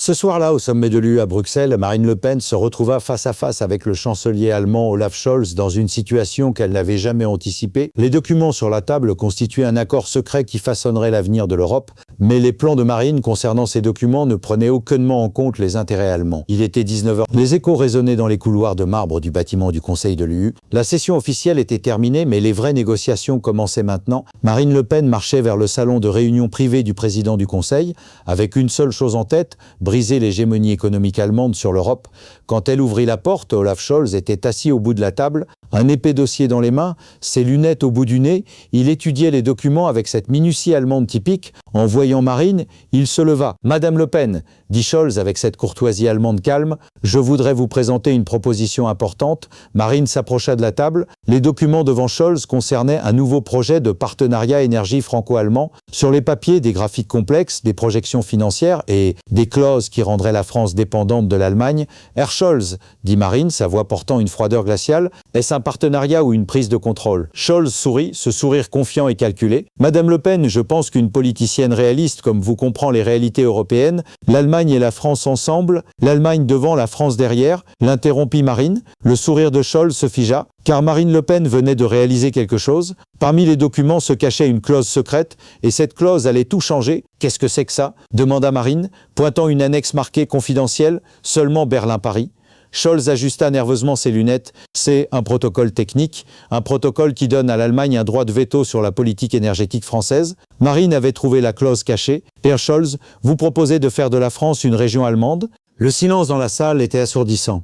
Ce soir-là, au sommet de l'UE à Bruxelles, Marine Le Pen se retrouva face à face avec le chancelier allemand Olaf Scholz dans une situation qu'elle n'avait jamais anticipée. Les documents sur la table constituaient un accord secret qui façonnerait l'avenir de l'Europe, mais les plans de Marine concernant ces documents ne prenaient aucunement en compte les intérêts allemands. Il était 19 h. Les échos résonnaient dans les couloirs de marbre du bâtiment du Conseil de l'UE. La session officielle était terminée, mais les vraies négociations commençaient maintenant. Marine Le Pen marchait vers le salon de réunion privée du président du Conseil, avec une seule chose en tête, briser l'hégémonie économique allemande sur l'Europe. Quand elle ouvrit la porte, Olaf Scholz était assis au bout de la table, un épais dossier dans les mains, ses lunettes au bout du nez. Il étudiait les documents avec cette minutie allemande typique. En voyant Marine, il se leva. « Madame Le Pen », dit Scholz avec cette courtoisie allemande calme, « je voudrais vous présenter une proposition importante ». Marine s'approcha de la table. Les documents devant Scholz concernaient un nouveau projet de partenariat énergie franco-allemand. Sur les papiers, des graphiques complexes, des projections financières et des clauses qui rendraient la France dépendante de l'Allemagne. « Herr Scholz », dit Marine, sa voix portant une froideur glaciale, « est-ce un partenariat ou une prise de contrôle ?» Scholz sourit, ce sourire confiant et calculé. « Madame Le Pen, je pense qu'une politicienne réaliste comme vous comprend les réalités européennes, l'Allemagne et la France ensemble, l'Allemagne devant, la France derrière », l'interrompit Marine. Le sourire de Scholz se figea, car Marine Le Pen venait de réaliser quelque chose. Parmi les documents se cachait une clause secrète, et cette clause allait tout changer. « Qu'est-ce que c'est que ça ?» demanda Marine, pointant une annexe marquée confidentielle, seulement Berlin-Paris. Scholz ajusta nerveusement ses lunettes. C'est un protocole technique, un protocole qui donne à l'Allemagne un droit de veto sur la politique énergétique française. Marine avait trouvé la clause cachée. « Herr Scholz, vous proposez de faire de la France une région allemande ?» Le silence dans la salle était assourdissant.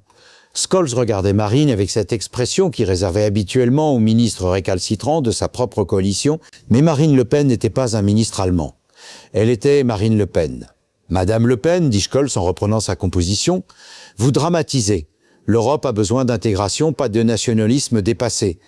Scholz regardait Marine avec cette expression qui réservait habituellement aux ministres récalcitrants de sa propre coalition, mais Marine Le Pen n'était pas un ministre allemand. Elle était Marine Le Pen. « Madame Le Pen, dit Scholz en reprenant sa composition, vous dramatisez. L'Europe a besoin d'intégration, pas de nationalisme dépassé.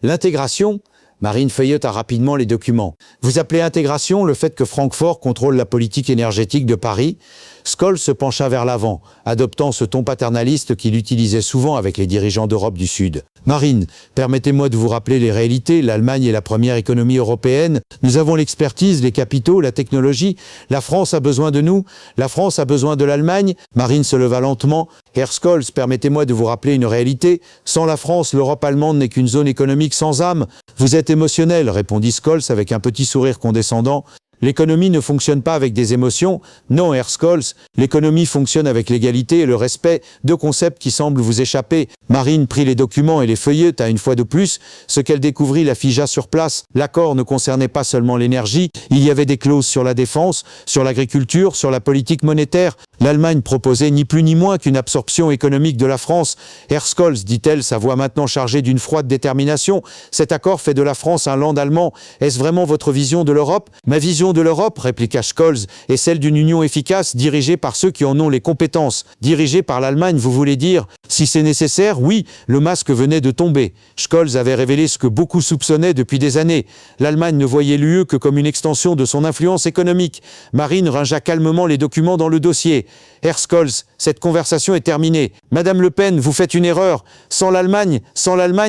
L'intégration, Marine feuilleta rapidement les documents. Vous appelez intégration le fait que Francfort contrôle la politique énergétique de Paris? Scholz se pencha vers l'avant, adoptant ce ton paternaliste qu'il utilisait souvent avec les dirigeants d'Europe du Sud. Marine, permettez-moi de vous rappeler les réalités. L'Allemagne est la première économie européenne. Nous avons l'expertise, les capitaux, la technologie. La France a besoin de nous. La France a besoin de l'Allemagne. Marine se leva lentement. Herr Scholz, permettez-moi de vous rappeler une réalité. Sans la France, l'Europe allemande n'est qu'une zone économique sans âme. Vous êtes émotionnel, répondit Scholz avec un petit sourire condescendant. L'économie ne fonctionne pas avec des émotions. Non, Herr Scholz, l'économie fonctionne avec l'égalité et le respect, deux concepts qui semblent vous échapper. Marine prit les documents et les feuilleta une fois de plus. Ce qu'elle découvrit la figea sur place. L'accord ne concernait pas seulement l'énergie, il y avait des clauses sur la défense, sur l'agriculture, sur la politique monétaire. L'Allemagne proposait ni plus ni moins qu'une absorption économique de la France. Herr Scholz, dit-elle, sa voix maintenant chargée d'une froide détermination, cet accord fait de la France un land allemand. Est-ce vraiment votre vision de l'Europe? Ma vision de l'Europe, répliqua Scholz, est celle d'une union efficace dirigée par ceux qui en ont les compétences. Dirigée par l'Allemagne, vous voulez dire? Si c'est nécessaire, oui, le masque venait de tomber. Scholz avait révélé ce que beaucoup soupçonnaient depuis des années. L'Allemagne ne voyait l'UE que comme une extension de son influence économique. Marine rangea calmement les documents dans le dossier. Herr Scholz, cette conversation est terminée. Madame Le Pen, vous faites une erreur. Sans l'Allemagne,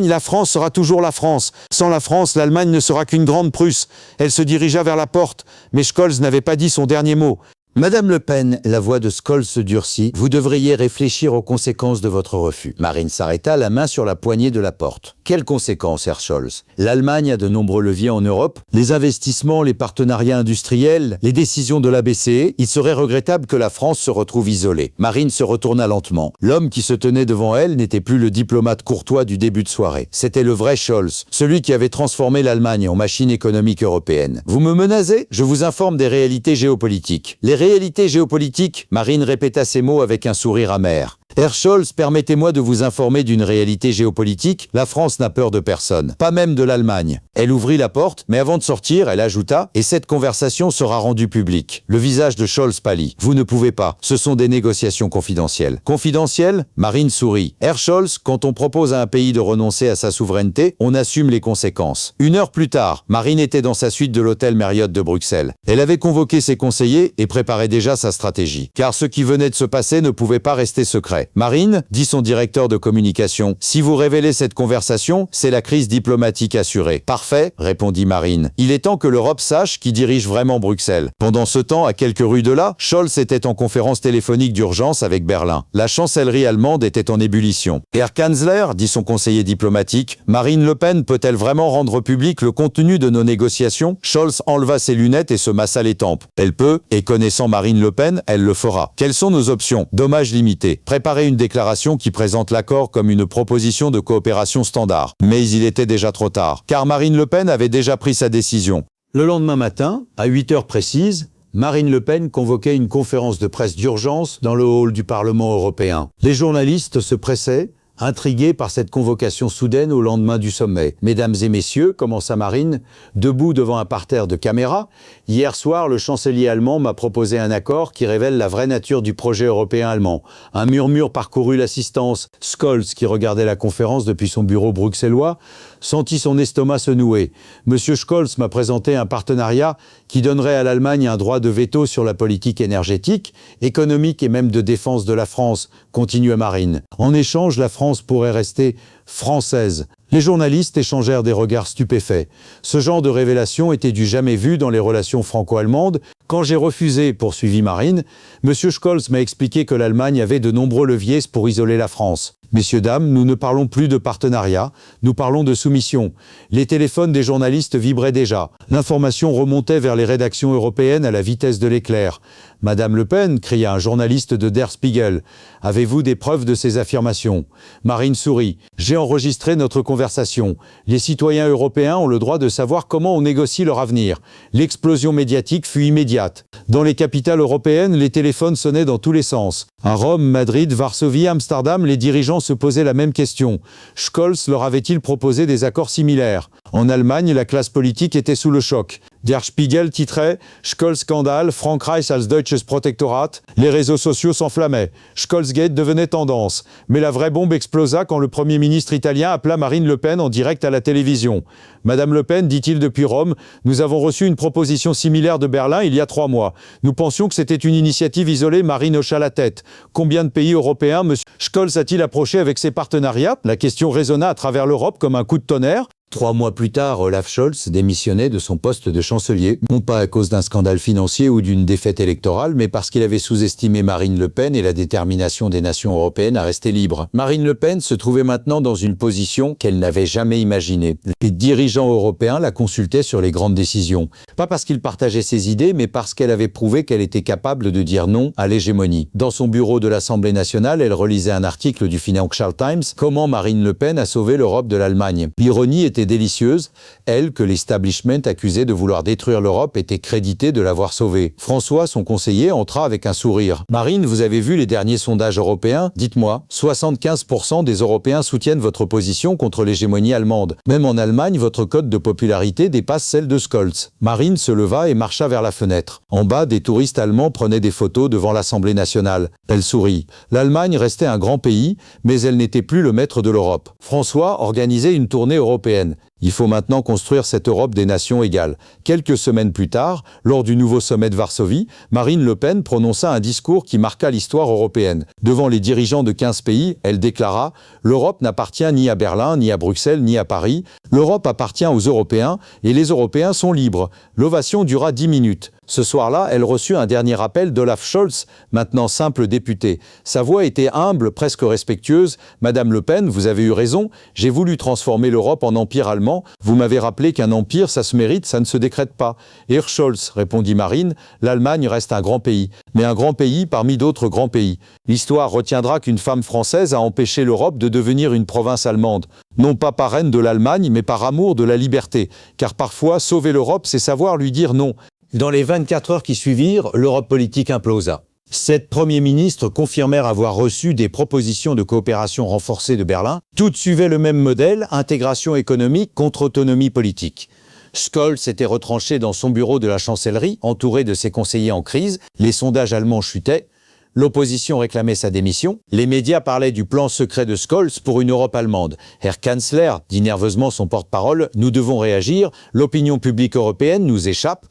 la France sera toujours la France. Sans la France, l'Allemagne ne sera qu'une grande Prusse. Elle se dirigea vers la porte, mais Scholz n'avait pas dit son dernier mot. Madame Le Pen, la voix de Scholz se durcit, vous devriez réfléchir aux conséquences de votre refus. Marine s'arrêta, la main sur la poignée de la porte. Quelles conséquences, Herr Scholz? L'Allemagne a de nombreux leviers en Europe. Les investissements, les partenariats industriels, les décisions de la BCE. Il serait regrettable que la France se retrouve isolée. Marine se retourna lentement. L'homme qui se tenait devant elle n'était plus le diplomate courtois du début de soirée. C'était le vrai Scholz, celui qui avait transformé l'Allemagne en machine économique européenne. Vous me menacez? Je vous informe des réalités géopolitiques. Les réalité géopolitique, Marine répéta ces mots avec un sourire amer. Herr Scholz, permettez-moi de vous informer d'une réalité géopolitique. La France n'a peur de personne, pas même de l'Allemagne. Elle ouvrit la porte, mais avant de sortir, elle ajouta « Et cette conversation sera rendue publique ». Le visage de Scholz pâlit. « Vous ne pouvez pas. Ce sont des négociations confidentielles. » Confidentielles? Marine sourit. « Herr Scholz, quand on propose à un pays de renoncer à sa souveraineté, on assume les conséquences. » Une heure plus tard, Marine était dans sa suite de l'hôtel Marriott de Bruxelles. Elle avait convoqué ses conseillers et préparait déjà sa stratégie. Car ce qui venait de se passer ne pouvait pas rester secret. secret. Marine, dit son directeur de communication, si vous révélez cette conversation, c'est la crise diplomatique assurée. Parfait, répondit Marine. Il est temps que l'Europe sache qui dirige vraiment Bruxelles. Pendant ce temps, à quelques rues de là, Scholz était en conférence téléphonique d'urgence avec Berlin. La chancellerie allemande était en ébullition. Herr Kanzler, dit son conseiller diplomatique, Marine Le Pen peut-elle vraiment rendre public le contenu de nos négociations? Scholz enleva ses lunettes et se massa les tempes. Elle peut, et connaissant Marine Le Pen, elle le fera. Quelles sont nos options? Dommage limité. Préparer une déclaration qui présente l'accord comme une proposition de coopération standard. Mais il était déjà trop tard, car Marine Le Pen avait déjà pris sa décision. Le lendemain matin, à 8 heures précises, Marine Le Pen convoquait une conférence de presse d'urgence dans le hall du Parlement européen. Les journalistes se pressaient, intrigués par cette convocation soudaine au lendemain du sommet. « Mesdames et messieurs, commença Marine, debout devant un parterre de caméras, hier soir, le chancelier allemand m'a proposé un accord qui révèle la vraie nature du projet européen allemand. Un murmure parcourut l'assistance. Scholz, qui regardait la conférence depuis son bureau bruxellois, sentit son estomac se nouer. Monsieur Scholz m'a présenté un partenariat qui donnerait à l'Allemagne un droit de veto sur la politique énergétique, économique et même de défense de la France, continua Marine. En échange, la France pourrait rester française. Les journalistes échangèrent des regards stupéfaits. Ce genre de révélation était du jamais vu dans les relations franco-allemandes. Quand j'ai refusé, poursuivit Marine, M. Scholz m'a expliqué que l'Allemagne avait de nombreux leviers pour isoler la France. Messieurs, dames, nous ne parlons plus de partenariat, nous parlons de soumission. Les téléphones des journalistes vibraient déjà. L'information remontait vers les rédactions européennes à la vitesse de l'éclair. Madame Le Pen, cria un journaliste de Der Spiegel, avez-vous des preuves de ces affirmations? Marine sourit. J'ai enregistré notre conversation. Les citoyens européens ont le droit de savoir comment on négocie leur avenir. L'explosion médiatique fut immédiate. Dans les capitales européennes, les téléphones sonnaient dans tous les sens. À Rome, Madrid, Varsovie, Amsterdam, les dirigeants se posaient la même question. Scholz leur avait-il proposé des accords similaires? En Allemagne, la classe politique était sous le choc. Der Spiegel titrait « Scholz Skandal, Frankreich als deutsches Protektorat ». Les réseaux sociaux s'enflammaient. Scholzgate devenait tendance. Mais la vraie bombe explosa quand le Premier ministre italien appela Marine Le Pen en direct à la télévision. « Madame Le Pen, dit-il depuis Rome, nous avons reçu une proposition similaire de Berlin il y a 3 mois. Nous pensions que c'était une initiative isolée. » Marine hocha la tête. Combien de pays européens M. Scholz a-t-il approché avec ses partenariats? La question résonna à travers l'Europe comme un coup de tonnerre. 3 mois plus tard, Olaf Scholz démissionnait de son poste de chancelier, non pas à cause d'un scandale financier ou d'une défaite électorale, mais parce qu'il avait sous-estimé Marine Le Pen et la détermination des nations européennes à rester libres. Marine Le Pen se trouvait maintenant dans une position qu'elle n'avait jamais imaginée. Les dirigeants européens la consultaient sur les grandes décisions. Pas parce qu'ils partageaient ses idées, mais parce qu'elle avait prouvé qu'elle était capable de dire non à l'hégémonie. Dans son bureau de l'Assemblée nationale, elle relisait un article du Financial Times « Comment Marine Le Pen a sauvé l'Europe de l'Allemagne ». L'ironie était délicieuse, elle, que l'establishment accusait de vouloir détruire l'Europe, était créditée de l'avoir sauvée. François, son conseiller, entra avec un sourire. « Marine, vous avez vu les derniers sondages européens? Dites-moi, 75% des Européens soutiennent votre position contre l'hégémonie allemande. Même en Allemagne, votre cote de popularité dépasse celle de Scholz. » Marine se leva et marcha vers la fenêtre. En bas, des touristes allemands prenaient des photos devant l'Assemblée nationale. Elle sourit. L'Allemagne restait un grand pays, mais elle n'était plus le maître de l'Europe. François organisait une tournée européenne. Il faut maintenant construire cette Europe des nations égales. Quelques semaines plus tard, lors du nouveau sommet de Varsovie, Marine Le Pen prononça un discours qui marqua l'histoire européenne. Devant les dirigeants de 15 pays, elle déclara « L'Europe n'appartient ni à Berlin, ni à Bruxelles, ni à Paris. L'Europe appartient aux Européens et les Européens sont libres. » L'ovation dura 10 minutes. Ce soir-là, elle reçut un dernier appel d'Olaf Scholz, maintenant simple député. Sa voix était humble, presque respectueuse. « Madame Le Pen, vous avez eu raison. J'ai voulu transformer l'Europe en empire allemand. Vous m'avez rappelé qu'un empire, ça se mérite, ça ne se décrète pas. » « Herr Scholz, répondit Marine, l'Allemagne reste un grand pays, mais un grand pays parmi d'autres grands pays. L'histoire retiendra qu'une femme française a empêché l'Europe de devenir une province allemande. Non pas par haine de l'Allemagne, mais par amour de la liberté. Car parfois, sauver l'Europe, c'est savoir lui dire non. » Dans les 24 heures qui suivirent, l'Europe politique implosa. 7 premiers ministres confirmèrent avoir reçu des propositions de coopération renforcée de Berlin. Toutes suivaient le même modèle, intégration économique contre autonomie politique. Scholz était retranché dans son bureau de la chancellerie, entouré de ses conseillers en crise. Les sondages allemands chutaient. L'opposition réclamait sa démission. Les médias parlaient du plan secret de Scholz pour une Europe allemande. Herr Kanzler, dit nerveusement son porte-parole, nous devons réagir. L'opinion publique européenne nous échappe.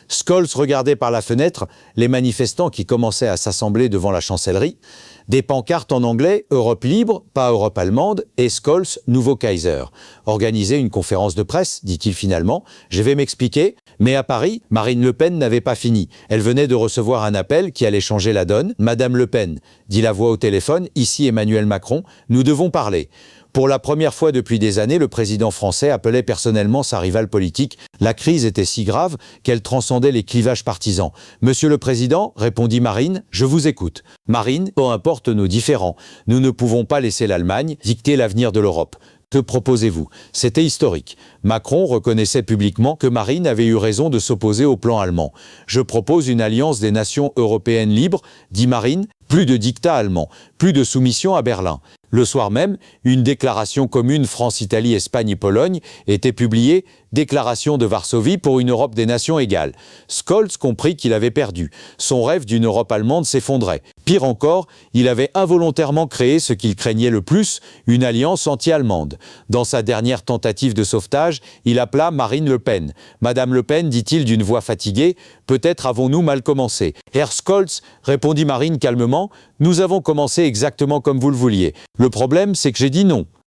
Scholz regardait par la fenêtre les manifestants qui commençaient à s'assembler devant la chancellerie. Des pancartes en anglais « Europe libre, pas Europe allemande » et Scholz, nouveau Kaiser. Organisez une conférence de presse, dit-il finalement. Je vais m'expliquer. Mais à Paris, Marine Le Pen n'avait pas fini. Elle venait de recevoir un appel qui allait changer la donne. « Madame Le Pen », dit la voix au téléphone, ici Emmanuel Macron, nous devons parler. Pour la première fois depuis des années, le président français appelait personnellement sa rivale politique. La crise était si grave qu'elle transcendait les clivages partisans. « Monsieur le Président », répondit Marine, « je vous écoute. » Marine, peu importe nos différends, nous ne pouvons pas laisser l'Allemagne dicter l'avenir de l'Europe. Que proposez-vous? C'était historique. Macron reconnaissait publiquement que Marine avait eu raison de s'opposer au plan allemand. « Je propose une alliance des nations européennes libres », dit Marine, « plus de dictat allemand, plus de soumission à Berlin. » Le soir même, une déclaration commune France, Italie, Espagne et Pologne était publiée, déclaration de Varsovie pour une Europe des nations égales. Scholz comprit qu'il avait perdu. Son rêve d'une Europe allemande s'effondrait. Pire encore, il avait involontairement créé ce qu'il craignait le plus, une alliance anti-allemande. Dans sa dernière tentative de sauvetage, il appela Marine Le Pen. « Madame Le Pen, dit-il d'une voix fatiguée, peut-être avons-nous mal commencé. »« Herr Scholz, répondit Marine calmement, nous avons commencé exactement comme vous le vouliez. Le problème, c'est que j'ai dit non.